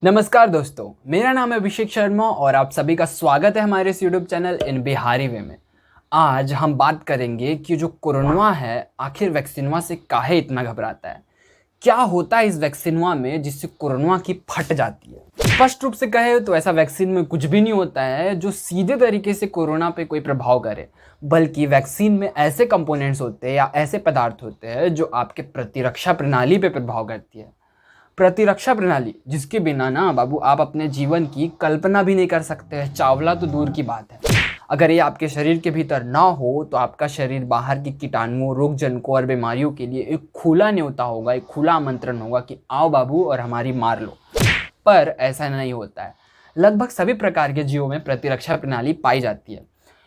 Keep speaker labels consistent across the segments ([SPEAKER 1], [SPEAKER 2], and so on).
[SPEAKER 1] नमस्कार दोस्तों, मेरा नाम है अभिषेक शर्मा और आप सभी का स्वागत है हमारे इस यूट्यूब चैनल इन बिहारी वे में। आज हम बात करेंगे कि जो कोरोना है आखिर वैक्सीनवा से काहे इतना घबराता है, क्या होता है इस वैक्सीनवा में जिससे कोरोना की फट जाती है। स्पष्ट रूप से कहे तो ऐसा वैक्सीन में कुछ भी नहीं होता है जो सीधे तरीके से कोरोना पे कोई प्रभाव करे, बल्कि वैक्सीन में ऐसे कंपोनेंट्स होते हैं या ऐसे पदार्थ होते हैं जो आपके प्रतिरक्षा प्रणाली पे प्रभाव करती है। प्रतिरक्षा प्रणाली जिसके बिना ना बाबू आप अपने जीवन की कल्पना भी नहीं कर सकते हैं, चावला तो दूर की बात है। अगर ये आपके शरीर के भीतर ना हो तो आपका शरीर बाहर के कीटाणुओं, रोग जनकों और बीमारियों के लिए एक खुला न्योता होगा, एक खुला आमंत्रण होगा कि आओ बाबू और हमारी मार लो। पर ऐसा नहीं होता है। लगभग सभी प्रकार के जीवों में प्रतिरक्षा प्रणाली पाई जाती है।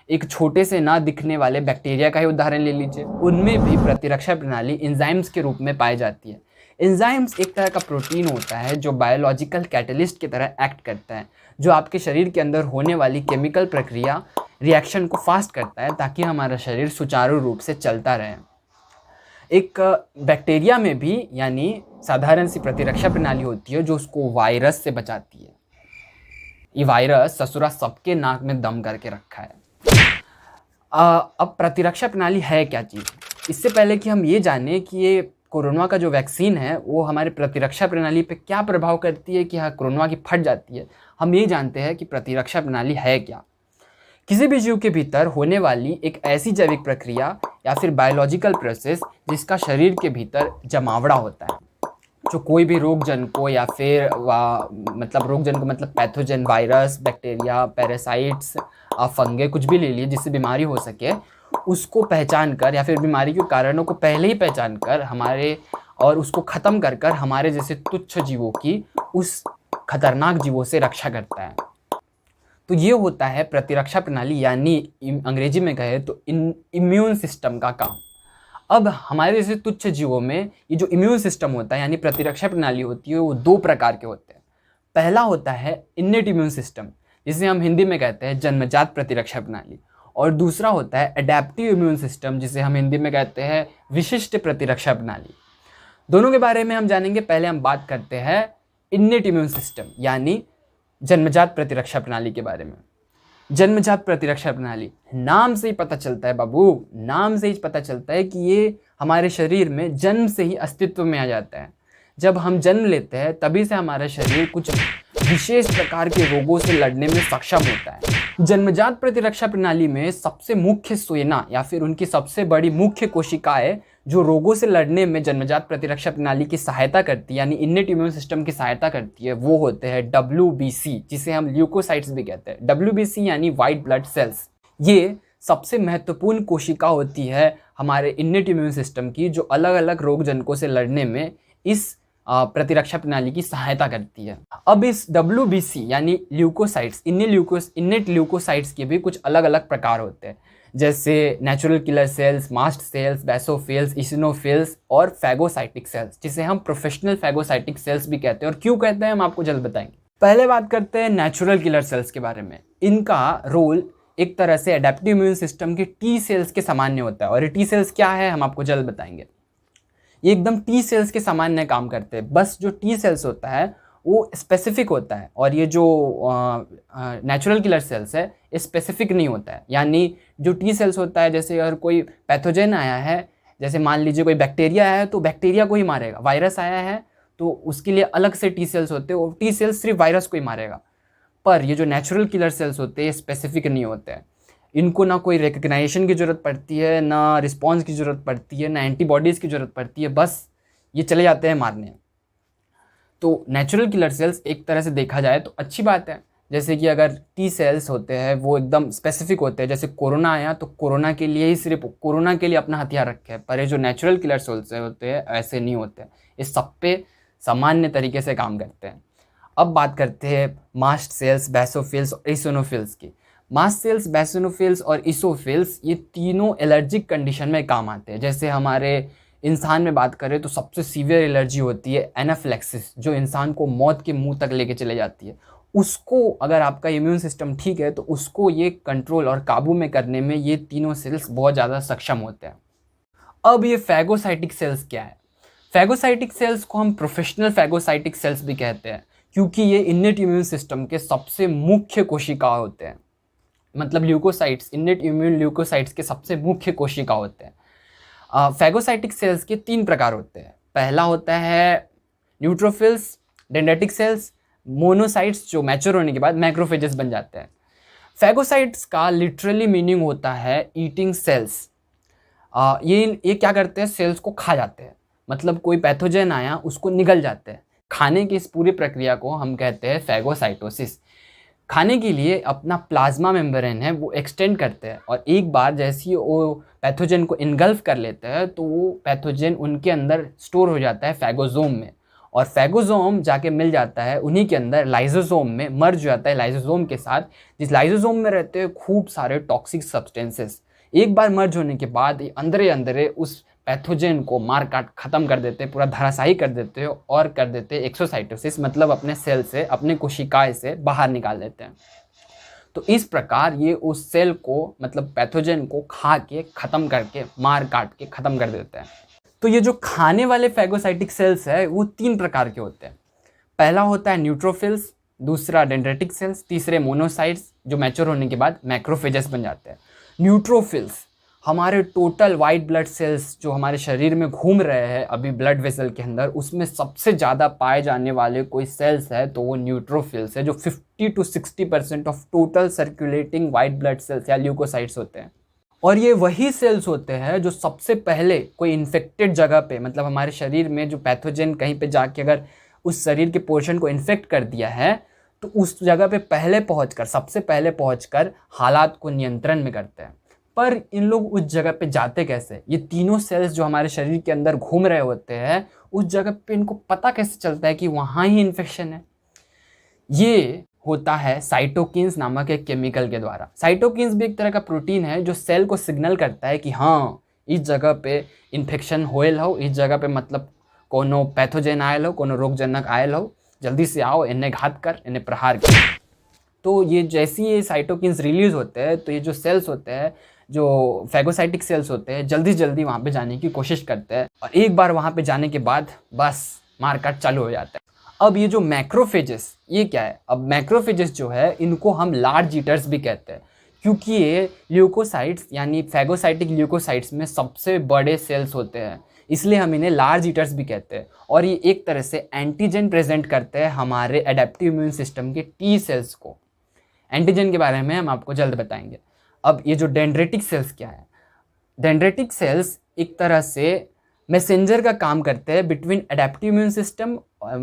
[SPEAKER 1] एक छोटे से ना दिखने वाले बैक्टीरिया का ही उदाहरण ले लीजिए, उनमें भी प्रतिरक्षा प्रणाली एंजाइम्स के रूप में पाई जाती है। एंजाइम्स एक तरह का प्रोटीन होता है जो बायोलॉजिकल कैटलिस्ट की तरह एक्ट करता है, जो आपके शरीर के अंदर होने वाली केमिकल प्रक्रिया रिएक्शन को फास्ट करता है ताकि हमारा शरीर सुचारू रूप से चलता रहे। एक बैक्टीरिया में भी यानी साधारण सी प्रतिरक्षा प्रणाली होती है जो उसको वायरस से बचाती है। ये वायरस ससुरा सबके नाक में दम करके रखा है। अब प्रतिरक्षा प्रणाली है क्या चीज़? इससे पहले कि हम ये जाने कि ये कोरोना का जो वैक्सीन है वो हमारे प्रतिरक्षा प्रणाली पे क्या प्रभाव करती है कि हाँ कोरोना की फट जाती है, हम ये जानते हैं कि प्रतिरक्षा प्रणाली है क्या। किसी भी जीव के भीतर होने वाली एक ऐसी जैविक प्रक्रिया या फिर बायोलॉजिकल प्रोसेस जिसका शरीर के भीतर जमावड़ा होता है, जो कोई भी रोगजन को या फिर रोगजन को मतलब pathogen, virus, bacteria, parasites, fungi, कुछ भी ले लिए जिससे बीमारी हो सके, उसको पहचान कर या फिर बीमारी के कारणों को पहले ही पहचान कर हमारे और उसको ख़त्म कर कर हमारे जैसे तुच्छ जीवों की उस खतरनाक जीवों से रक्षा करता है। तो ये होता है प्रतिरक्षा प्रणाली यानी अंग्रेजी में कहे तो इम्यून सिस्टम का काम। अब हमारे जैसे तुच्छ जीवों में ये जो इम्यून सिस्टम होता है यानी प्रतिरक्षा प्रणाली होती है वो दो प्रकार के होते हैं। पहला होता है इन्नेट इम्यून सिस्टम, जिसे हम हिंदी में कहते हैं जन्मजात प्रतिरक्षा प्रणाली, और दूसरा होता है एडेप्टिव इम्यून सिस्टम, जिसे हम हिंदी में कहते हैं विशिष्ट प्रतिरक्षा प्रणाली। दोनों के बारे में हम जानेंगे। पहले हम बात करते हैं इन्नेट इम्यून सिस्टम यानी जन्मजात प्रतिरक्षा प्रणाली के बारे में। जन्मजात प्रतिरक्षा प्रणाली, नाम से ही पता चलता है बाबू, नाम से ही पता चलता है कि ये हमारे शरीर में जन्म से ही अस्तित्व में आ जाता है। जब हम जन्म लेते हैं तभी से हमारा शरीर कुछ विशेष प्रकार के रोगों से लड़ने में सक्षम होता है। जन्मजात प्रतिरक्षा प्रणाली में सबसे मुख्य सेना या फिर उनकी सबसे बड़ी मुख्य कोशिकाएं जो रोगों से लड़ने में जन्मजात प्रतिरक्षा प्रणाली की सहायता करती है यानी इन्नेट इम्यून सिस्टम की सहायता करती है, वो होते हैं WBC, जिसे हम ल्यूकोसाइट्स भी कहते हैं। WBC यानी वाइट ब्लड सेल्स। ये सबसे महत्वपूर्ण कोशिका होती है हमारे इन्नेट इम्यून सिस्टम की, जो अलग अलग रोग जनकों से लड़ने में इस प्रतिरक्षा प्रणाली की सहायता करती है। अब इस WBC यानी ल्यूकोसाइट्स, इन्नेट ल्यूकोसाइट्स के भी कुछ अलग अलग प्रकार होते हैं, जैसे natural killer cells, mast cells, basophils, eosinophils और फैगोसाइटिक सेल्स, जिसे हम प्रोफेशनल फैगोसाइटिक सेल्स भी कहते हैं। और क्यों कहते हैं हम आपको जल्द बताएंगे। पहले बात करते हैं नेचुरल किलर सेल्स के बारे में। इनका रोल एक तरह से एडेप्टिव इम्यून सिस्टम के T सेल्स के सामान्य होता है, और ये T सेल्स क्या है हम आपको जल्द बताएंगे। ये एकदम T सेल्स के सामान्य काम करते हैं, बस जो T सेल्स होता है वो स्पेसिफिक होता है, और ये जो नेचुरल किलर सेल्स है ये स्पेसिफिक नहीं होता है। यानी जो T सेल्स होता है, जैसे अगर कोई पैथोजन आया है, जैसे मान लीजिए कोई बैक्टीरिया आया है तो बैक्टीरिया को ही मारेगा, वायरस आया है तो उसके लिए अलग से T सेल्स होते हैं, और T सेल्स सिर्फ वायरस को ही मारेगा। पर ये जो नेचुरल किलर सेल्स होते हैं स्पेसिफिक नहीं होते हैं। इनको ना कोई रिकग्नाइजेशन की ज़रूरत पड़ती है, ना रिस्पॉन्स की ज़रूरत पड़ती है, ना एंटीबॉडीज़ की ज़रूरत पड़ती है, बस ये चले जाते हैं मारने। तो नेचुरल किलर सेल्स एक तरह से देखा जाए तो अच्छी बात है। जैसे कि अगर T सेल्स होते हैं वो एकदम स्पेसिफिक होते हैं, जैसे कोरोना आया तो कोरोना के लिए ही, सिर्फ कोरोना के लिए अपना हथियार रखे हैं। पर ये जो नेचुरल किलर सेल्स होते हैं ऐसे नहीं होते, ये सब पे सामान्य तरीके से काम करते हैं। अब बात करते हैं मास्ट सेल्स, बेसोफिल्स और इसिनोफिल्स की। मास्ट सेल्स, बेसोफिल्स और इसिनोफिल्स ये तीनों एलर्जिक कंडीशन में काम आते हैं। जैसे हमारे इंसान में बात करें तो सबसे सीवियर एलर्जी होती है एनाफिलैक्सिस, जो इंसान को मौत के मुंह तक लेके चले जाती है। उसको अगर आपका इम्यून सिस्टम ठीक है तो उसको ये कंट्रोल और काबू में करने में ये तीनों सेल्स बहुत ज़्यादा सक्षम होते हैं। अब ये फैगोसाइटिक सेल्स क्या है? फैगोसाइटिक सेल्स को हम प्रोफेशनल फैगोसाइटिक सेल्स भी कहते हैं, क्योंकि ये इन्नेट इम्यून सिस्टम के सबसे मुख्य कोशिका होते हैं। मतलब ल्यूकोसाइट्स, इन्नेट इम्यून ल्यूकोसाइट्स के सबसे मुख्य कोशिका होते हैं। फैगोसाइटिक सेल्स के 3 प्रकार होते हैं। पहला होता है न्यूट्रोफिल्स, डेंड्रिटिक सेल्स, मोनोसाइट्स जो मैच्योर होने के बाद मैक्रोफेजेस बन जाते हैं। फैगोसाइट्स का लिटरली मीनिंग होता है ईटिंग सेल्स। ये क्या करते हैं, सेल्स को खा जाते हैं। मतलब कोई पैथोजन आया उसको निगल जाते हैं। खाने की इस पूरी प्रक्रिया को हम कहते हैं फैगोसाइटोसिस। खाने के लिए अपना प्लाज्मा मेम्ब्रेन है वो एक्सटेंड करते हैं, और एक बार जैसे ही वो पैथोजन को इनगल्फ कर लेते हैं तो वो पैथोजन उनके अंदर स्टोर हो जाता है फैगोजोम में, और फैगोजोम जाके मिल जाता है उन्हीं के अंदर लाइसोसोम में, मर्ज हो जाता है लाइसोसोम के साथ। जिस लाइसोसोम में रहते हैं खूब सारे टॉक्सिक सब्सटेंसेस। एक बार मर्ज होने के बाद ये अंदरे अंदरे उस पैथोजन को मार काट खत्म कर देते हैं, पूरा धराशायी कर देते हैं, और कर देते हैं एक्सोसाइटोसिस, मतलब अपने सेल से, अपने कोशिकाएं से बाहर निकाल देते हैं। तो इस प्रकार ये उस सेल को, मतलब पैथोजन को खा के खत्म करके, मार काट के खत्म कर देते हैं। तो ये जो खाने वाले फैगोसाइटिक सेल्स है वो 3 प्रकार के होते हैं। पहला होता है न्यूट्रोफिल्स, दूसरा डेंड्रिटिक सेल्स, तीसरे मोनोसाइट्स जो मैच्योर होने के बाद मैक्रोफेजेस बन जाते हैं। न्यूट्रोफिल्स हमारे टोटल वाइट ब्लड सेल्स जो हमारे शरीर में घूम रहे हैं अभी ब्लड वेसल के अंदर, उसमें सबसे ज़्यादा पाए जाने वाले कोई सेल्स है तो वो न्यूट्रोफिल्स है, जो 50 to 60% of total circulating white blood cells या ल्यूकोसाइट्स होते हैं। और ये वही सेल्स होते हैं जो सबसे पहले कोई इन्फेक्टेड जगह पे, मतलब हमारे शरीर में जो पैथोजन कहीं पे जाके अगर उस शरीर के पोर्शन को इन्फेक्ट कर दिया है तो उस जगह पे सबसे पहले पहुंचकर हालात को नियंत्रण में करते हैं। पर इन लोग उस जगह पे जाते कैसे? ये तीनों सेल्स जो हमारे शरीर के अंदर घूम रहे होते हैं, उस जगह पे इनको पता कैसे चलता है कि वहाँ ही इन्फेक्शन है? ये होता है साइटोकिन्स नामक एक केमिकल के द्वारा। साइटोकिन्स भी एक तरह का प्रोटीन है जो सेल को सिग्नल करता है कि हाँ इस जगह पे इन्फेक्शन होएल हो, इस जगह पे मतलब कोनो पैथोजन आयल हो, कोनो रोगजनक आयल हो, जल्दी से आओ, इन्हें घात कर, इन्हें प्रहार कर। तो ये जैसे ही ये साइटोकिन्स रिलीज होते हैं तो ये जो सेल्स होते हैं, जो फैगोसाइटिक सेल्स होते हैं, जल्दी जल्दी वहाँ पे जाने की कोशिश करते हैं, और एक बार वहाँ पे जाने के बाद बस मारकाट चालू हो जाता है। अब ये जो मैक्रोफेजेस, ये क्या है? अब मैक्रोफेजेस जो है इनको हम लार्ज ईटर्स भी कहते हैं, क्योंकि ये ल्यूकोसाइट्स यानी फैगोसाइटिक ल्यूकोसाइट्स में सबसे बड़े सेल्स होते हैं, इसलिए हम इन्हें लार्ज ईटर्स भी कहते हैं। और ये एक तरह से एंटीजन प्रेजेंट करते हैं हमारे एडेप्टिव इम्यून सिस्टम के टी सेल्स को। एंटीजन के बारे में हम आपको जल्द बताएंगे। अब ये जो डेंड्रिटिक सेल्स क्या है? डेंड्रिटिक सेल्स एक तरह से मैसेंजर का काम करते हैं बिटवीन एडेप्टिव इम्यून सिस्टम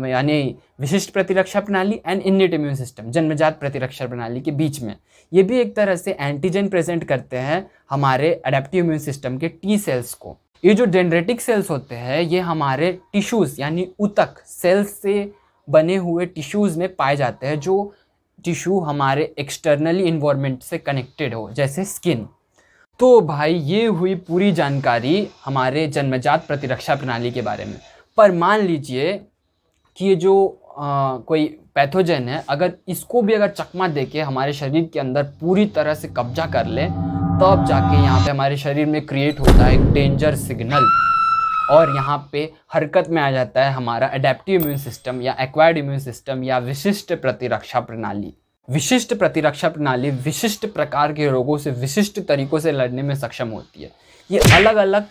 [SPEAKER 1] यानी विशिष्ट प्रतिरक्षा प्रणाली एंड इन्नेट इम्यून सिस्टम, जन्मजात प्रतिरक्षा प्रणाली के बीच में। ये भी एक तरह से एंटीजन प्रेजेंट करते हैं हमारे एडेप्टिव इम्यून सिस्टम के टी सेल्स को। ये जो डेंड्रिटिक सेल्स होते हैं ये हमारे टिश्यूज़ यानी ऊतक सेल्स से बने हुए टिश्यूज़ में पाए जाते हैं, जो टिश्यू हमारे एक्सटर्नली इन्वायरमेंट से कनेक्टेड हो, जैसे स्किन। तो भाई ये हुई पूरी जानकारी हमारे जन्मजात प्रतिरक्षा प्रणाली के बारे में। पर मान लीजिए कि ये जो कोई पैथोजन है, अगर इसको भी अगर चकमा देके हमारे शरीर के अंदर पूरी तरह से कब्जा कर ले, तब जाके यहाँ पे हमारे शरीर में क्रिएट होता है एक डेंजर सिग्नल, और यहाँ पे हरकत में आ जाता है हमारा एडेप्टिव इम्यून सिस्टम या एक्वायर्ड इम्यून सिस्टम या विशिष्ट प्रतिरक्षा प्रणाली। विशिष्ट प्रतिरक्षा प्रणाली विशिष्ट प्रकार के रोगों से विशिष्ट तरीकों से लड़ने में सक्षम होती है। ये अलग अलग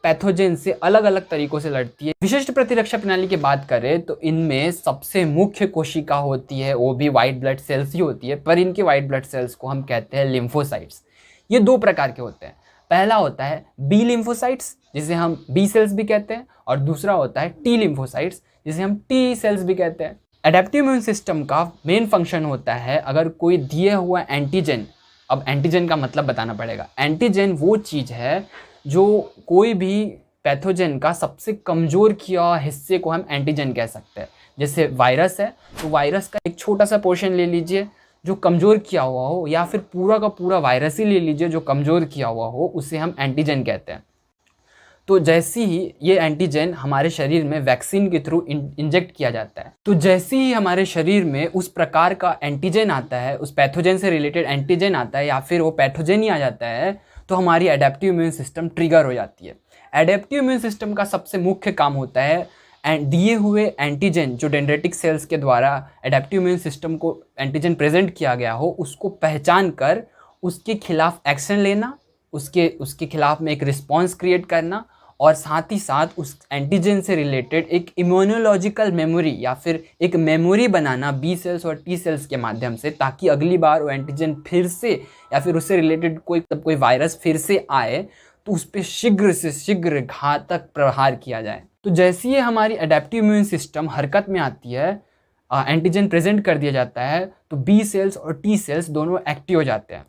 [SPEAKER 1] पैथोजन से अलग अलग तरीकों से लड़ती है। विशिष्ट प्रतिरक्षा प्रणाली की बात करें तो इनमें सबसे मुख्य कोशिका होती है, वो भी वाइट ब्लड सेल्स ही होती है, पर इनके वाइट ब्लड सेल्स को हम कहते हैं लिम्फोसाइट्स। ये 2 प्रकार के होते हैं। पहला होता है बी लिम्फोसाइट्स जिसे हम बी सेल्स भी कहते हैं, और दूसरा होता है टी लिम्फोसाइट्स जिसे हम टी सेल्स भी कहते हैं। एडेप्टिव इम्यून सिस्टम का मेन फंक्शन होता है अगर कोई दिए हुआ एंटीजन, अब एंटीजन का मतलब बताना पड़ेगा। एंटीजन वो चीज़ है जो कोई भी पैथोजन का सबसे कमज़ोर किया हिस्से को हम एंटीजन कह सकते हैं। जैसे वायरस है तो वायरस का एक छोटा सा पोर्शन ले लीजिए जो कमज़ोर किया हुआ हो, या फिर पूरा का पूरा वायरस ही ले लीजिए जो कमज़ोर किया हुआ हो, उसे हम एंटीजन कहते हैं। तो जैसे ही ये एंटीजन हमारे शरीर में वैक्सीन के थ्रू इंजेक्ट किया जाता है, तो जैसे ही हमारे शरीर में उस प्रकार का एंटीजन आता है, उस पैथोजन से रिलेटेड एंटीजन आता है, या फिर वो पैथोजन ही आ जाता है, तो हमारी एडेप्टिव इम्यून सिस्टम ट्रिगर हो जाती है। एडेप्टिव इम्यून सिस्टम का सबसे मुख्य काम होता है दिए हुए एंटीजन जो डेंड्रेटिक सेल्स के द्वारा एडेप्टिव इम्यून सिस्टम को एंटीजन प्रेजेंट किया गया हो, उसको पहचान कर उसके खिलाफ एक्शन लेना, उसके खिलाफ में एक रिस्पॉन्स क्रिएट करना, और साथ ही साथ उस एंटीजन से रिलेटेड एक इम्यूनोलॉजिकल मेमोरी या फिर एक मेमोरी बनाना बी सेल्स और टी सेल्स के माध्यम से, ताकि अगली बार वो एंटीजन फिर से या फिर उससे रिलेटेड कोई वायरस फिर से आए तो उस पर शीघ्र से शीघ्र घातक प्रहार किया जाए। तो जैसे ही हमारी एडेप्टिव इम्यून सिस्टम हरकत में आती है, एंटीजन प्रेजेंट कर दिया जाता है, तो बी सेल्स और टी सेल्स दोनों एक्टिव हो जाते हैं।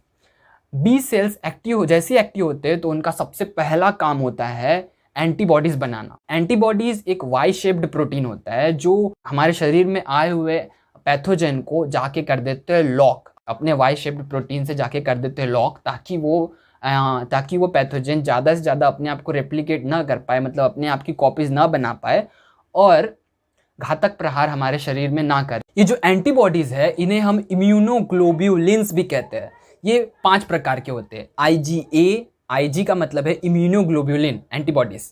[SPEAKER 1] बी सेल्स जैसे एक्टिव होते हैं तो उनका सबसे पहला काम होता है एंटीबॉडीज बनाना। एंटीबॉडीज एक वाई शेप्ड प्रोटीन होता है जो हमारे शरीर में आए हुए पैथोजन को जाके कर देते हैं लॉक, अपने वाई शेप्ड प्रोटीन से जाके कर देते हैं लॉक, ताकि वो पैथोजन ज़्यादा से ज़्यादा अपने आप को रेप्लिकेट ना कर पाए, मतलब अपने आप की कॉपीज ना बना पाए और घातक प्रहार हमारे शरीर में ना करे। ये जो एंटीबॉडीज है इन्हें हम इम्यूनोग्लोब्यूलिन्स भी कहते हैं। ये 5 प्रकार के होते हैं। IgA, IG का मतलब है immunoglobulin antibodies,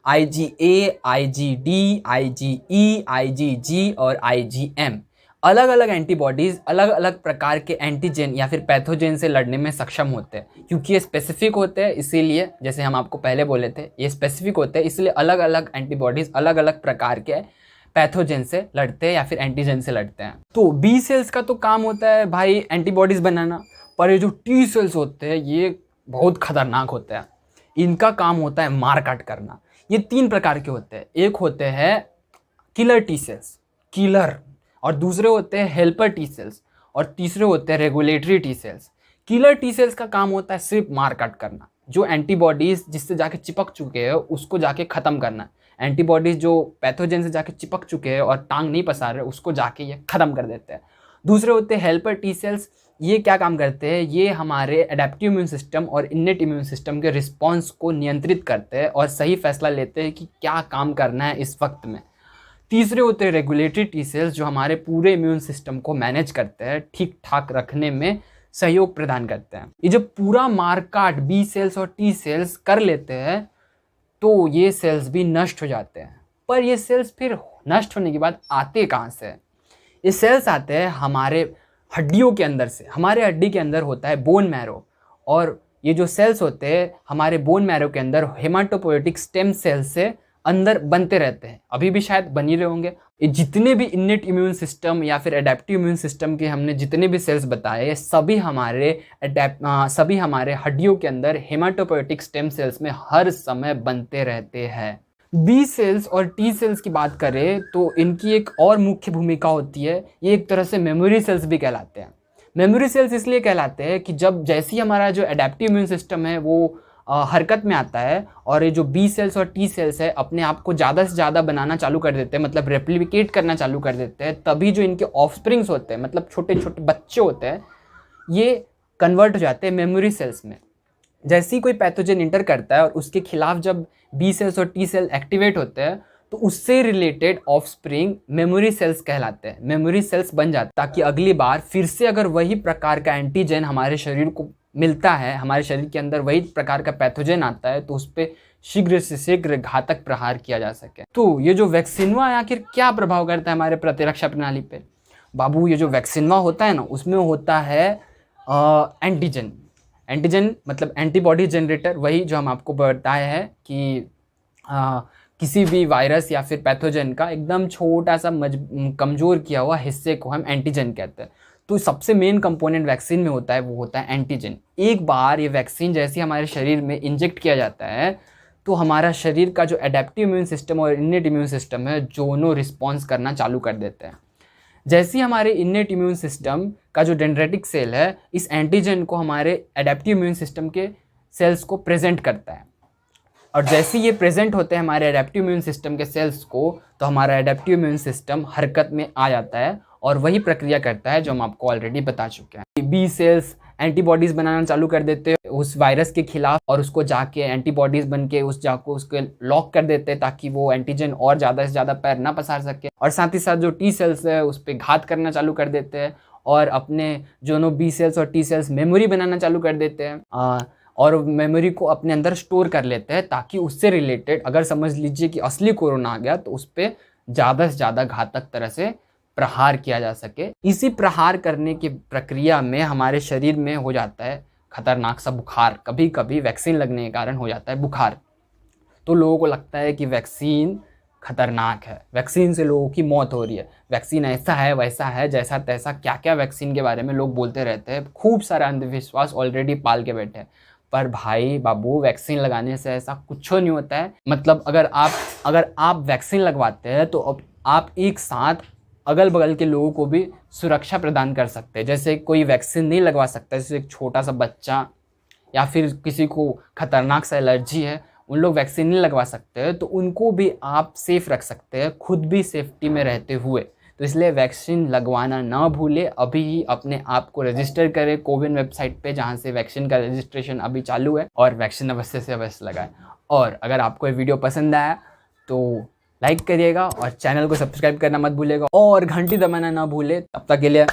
[SPEAKER 1] IgA, IgD, IgE, IgG और IgM। अलग अलग एंटीबॉडीज अलग अलग प्रकार के एंटीजन या फिर पैथोजन से लड़ने में सक्षम होते हैं। क्योंकि ये स्पेसिफिक होते हैं, इसीलिए जैसे हम आपको पहले बोले थे ये स्पेसिफिक होते हैं, इसलिए अलग अलग एंटीबॉडीज अलग अलग प्रकार के पैथोजन से लड़ते हैं या फिर एंटीजन से लड़ते हैं। तो बी सेल्स का तो काम होता है भाई एंटीबॉडीज बनाना, पर ये जो टी सेल्स होते हैं ये बहुत खतरनाक होते हैं। इनका काम होता है मार काट करना। ये 3 प्रकार के होते हैं। एक होते हैं किलर टी सेल्स, किलर, और दूसरे होते हैं हेल्पर टी सेल्स, और तीसरे होते हैं regulatory T cells. Killer T cells का काम होता है सिर्फ मार काट करना, जो एंटीबॉडीज जिससे जाके चिपक चुके हैं उसको जाके ख़त्म करना। एंटीबॉडीज जो पैथोजन से जाके चिपक चुके हैं और टांग नहीं पसार रहे उसको जाके ये ख़त्म कर देते हैं। दूसरे होते हैं हेल्पर टी सेल्स। ये क्या काम करते हैं, ये हमारे एडेप्टिव इम्यून सिस्टम और इनेट इम्यून सिस्टम के रिस्पॉन्स को नियंत्रित करते हैं और सही फैसला लेते हैं कि क्या काम करना है इस वक्त में। तीसरे होते हैं रेगुलेटरी टी सेल्स, जो हमारे पूरे इम्यून सिस्टम को मैनेज करते हैं, ठीक ठाक रखने में सहयोग प्रदान करते हैं। ये जब पूरा मारकाट बी सेल्स और टी सेल्स कर लेते हैं तो ये सेल्स भी नष्ट हो जाते हैं। पर ये सेल्स फिर नष्ट होने के बाद आते कहाँ से? ये सेल्स आते हैं हमारे हड्डियों के अंदर से। हमारे हड्डी के अंदर होता है बोन मैरो, और ये जो सेल्स होते हैं हमारे बोन मैरो के अंदर हेमाटोपोएटिक स्टेम सेल्स से अंदर बनते रहते हैं, अभी भी शायद बन ही रहे होंगे। ये जितने भी इनेट इम्यून सिस्टम या फिर एडेप्टिव इम्यून सिस्टम के हमने जितने भी सेल्स बताए, ये सभी हमारे हड्डियों के अंदर हेमाटोपोएटिक स्टेम सेल्स में हर समय बनते रहते हैं। बी सेल्स और टी सेल्स की बात करें तो इनकी एक और मुख्य भूमिका होती है, ये एक तरह से मेमोरी सेल्स भी कहलाते हैं। मेमोरी सेल्स इसलिए कहलाते हैं कि जैसे ही हमारा जो एडेप्टिव इम्यून सिस्टम है वो हरकत में आता है और ये जो बी सेल्स और टी सेल्स है अपने आप को ज़्यादा से ज़्यादा बनाना चालू कर देते हैं, मतलब रेप्लिकेट करना चालू कर देते हैं, तभी जो इनके ऑफस्प्रिंग्स होते हैं, मतलब छोटे छोटे बच्चे होते हैं, ये कन्वर्ट हो जाते हैं मेमोरी सेल्स में। जैसे ही कोई पैथोजन इंटर करता है और उसके खिलाफ जब बी सेल्स और टी सेल एक्टिवेट होते हैं तो उससे रिलेटेड ऑफस्प्रिंग मेमोरी सेल्स कहलाते हैं, मेमोरी सेल्स बन जाते हैं, ताकि अगली बार फिर से अगर वही प्रकार का एंटीजन हमारे शरीर को मिलता है, हमारे शरीर के अंदर वही प्रकार का पैथोजन आता है, तो उस पर शीघ्र से शीघ्र घातक प्रहार किया जा सके। तो ये जो वैक्सीनवा है आखिर क्या प्रभाव करता है हमारे प्रतिरक्षा प्रणाली पे? बाबू, ये जो वैक्सीनवा होता है ना, उसमें होता है एंटीजन। एंटीजन मतलब एंटीबॉडी जनरेटर, वही जो हम आपको बताया है कि किसी भी वायरस या फिर पैथोजन का एकदम छोटा सा कमज़ोर किया हुआ हिस्से को हम एंटीजन कहते हैं। तो सबसे मेन कंपोनेंट वैक्सीन में होता है वो होता है एंटीजन। एक बार ये वैक्सीन जैसे हमारे शरीर में इंजेक्ट किया जाता है तो हमारा शरीर का जो एडेप्टिव इम्यून सिस्टम और इनेट इम्यून सिस्टम है दोनों रिस्पॉन्स करना चालू कर देते हैं। जैसे ही हमारे इनेट इम्यून सिस्टम का जो डेंड्रेटिक सेल है इस एंटीजन को हमारे एडेप्टिव इम्यून सिस्टम के सेल्स को प्रेजेंट करता है, और जैसे ये प्रेजेंट होते हैं हमारे एडेप्टिव इम्यून सिस्टम के सेल्स को, तो हमारा एडेप्टिव इम्यून सिस्टम हरकत में आ जाता है और वही प्रक्रिया करता है जो हम आपको ऑलरेडी बता चुके हैं। बी सेल्स एंटीबॉडीज़ बनाना चालू कर देते हैं उस वायरस के खिलाफ, और उसको जाके एंटीबॉडीज़ बन के उसको लॉक कर देते हैं ताकि वो एंटीजन और ज़्यादा से ज़्यादा पैर ना पसार सके। और साथ ही साथ जो टी सेल्स है उस पर घात करना चालू कर देते हैं और अपने दोनों बी सेल्स और टी सेल्स मेमोरी बनाना चालू कर देते हैं और मेमोरी को अपने अंदर स्टोर कर लेते हैं, ताकि उससे रिलेटेड अगर समझ लीजिए कि असली कोरोना आ गया तो उस पर ज़्यादा से ज़्यादा घातक तरह से प्रहार किया जा सके। इसी प्रहार करने की प्रक्रिया में हमारे शरीर में हो जाता है खतरनाक सा बुखार, कभी कभी वैक्सीन लगने के कारण हो जाता है बुखार। तो लोगों को लगता है कि वैक्सीन खतरनाक है, वैक्सीन से लोगों की मौत हो रही है, वैक्सीन ऐसा है वैसा है, जैसा तैसा क्या क्या वैक्सीन के बारे में लोग बोलते रहते हैं। खूब सारा अंधविश्वास ऑलरेडी पाल के बैठे हैं। पर भाई बाबू, वैक्सीन लगाने से ऐसा कुछ नहीं होता है। मतलब अगर आप वैक्सीन लगवाते हैं तो अब आप एक साथ अगल बगल के लोगों को भी सुरक्षा प्रदान कर सकते हैं। जैसे कोई वैक्सीन नहीं लगवा सकता, जैसे एक छोटा सा बच्चा या फिर किसी को खतरनाक सा एलर्जी है, उन लोग वैक्सीन नहीं लगवा सकते हैं, तो उनको भी आप सेफ रख सकते हैं, खुद भी सेफ्टी में रहते हुए। तो इसलिए वैक्सीन लगवाना ना भूले, अभी ही अपने आप को रजिस्टर करें कोविन वेबसाइट पे, जहाँ से वैक्सीन का रजिस्ट्रेशन अभी चालू है, और वैक्सीन अवश्य से अवश्य लगाएं। और अगर आपको ये वीडियो पसंद आया तो लाइक करिएगा और चैनल को सब्सक्राइब करना मत भूलिएगा और घंटी दबाना ना भूले। तब तक के लिए